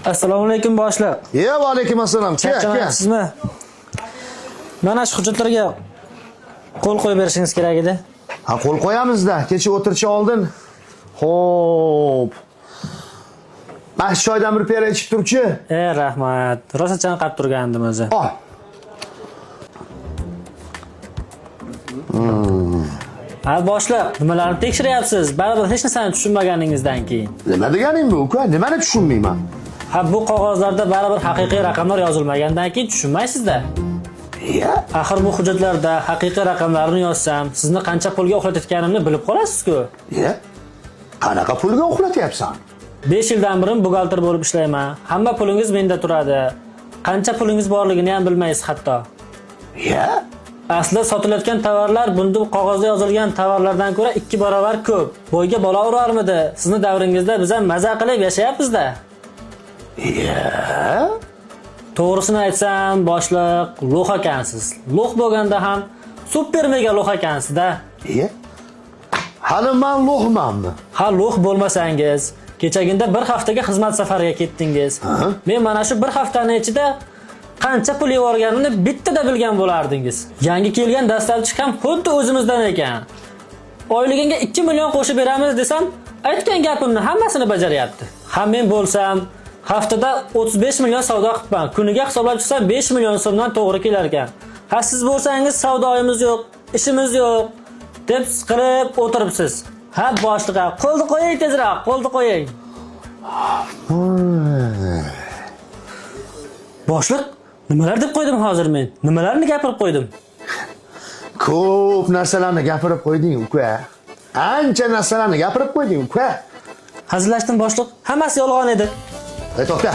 Assalomu alaykum boshliq. Va alaykum assalom. Charchamayapsizmi? Mana shu hujjatlarga qo'l qo'yib berishingiz kerak edi. Ha, qo'l qo'yamiz-da. Kecha o'tirishga oldin. Xo'p. Mana choydan bir piyola ichib turchi. Rahmat. Rosa chanqab turgandim o'zi. Ol. Ha, boshliq, nimalarni tekshiryapsiz? Baribir hech narsani tushunmaganingizdan keyin. Nima deganing bu, uka? Nimani tushunmayman? Ha, bu qog'ozlarda baribir haqiqiy raqamlar yozilmagandan keyin tushunmaysizda. Axir bu hujjatlarda haqiqiy raqamlarni yozsam, sizni qancha pulga uxlatayotganimni bilib qolasiz-ku. Qanaqa pulga uxlatyapsan? 5 yildan beri buxgalter bo'lib ishlayman. Hamma pulingiz menda turadi. Qancha pulingiz borligini ham bilmaysiz hatto. Aslida sotilayotgan tovarlar bunda qog'ozda yozilgan tovarlardan ko'ra 2 barobar ko'p. Bo'yga bola urarmidi? Sizni davringizda biz ham maza qilib yashayapmiz-da. To'g'risini aytsam, boshliq, lo'q ekansiz. Lo'q bo'lganda ham super mega lo'q ekansiz-da. Hali men lo'qmanmi? Ha, lo'q bo'lmasangiz, kechaginda bir haftaga xizmat safariga ketdingiz. Men mana shu bir haftaning ichida qancha pul yuborganimni bittada bilgan bo'lardingiz. Yangi kelgan dastlabchi ham xuddi o'zimizdan ekan. Oyligingga 2 million qo'shib beramiz desam, aytgan gapimni hammasini bajaryapti. Ha, men bo'lsam haftada 35 million savdo qilibman. Kuniga hisoblab chiqsam 5 million so'mdan to'g'ri kelar ekan. Ha, siz bo'lsangiz savdoyimiz yo'q, ishimiz yo'q deb siqilib o'tiribsiz. Ha, boshliq, qo'lni qo'ying tezroq, qo'lni qo'ying. Boshliq, nimalar deb qo'ydim hozir men? Nimalarni gapirib qo'ydim? Ko'p narsalarni gapirib qo'yding, uka. Ancha narsalarni gapirib qo'yding, uka. Hazillashdim boshliq. Hammasi yolg'on edi. To'xta.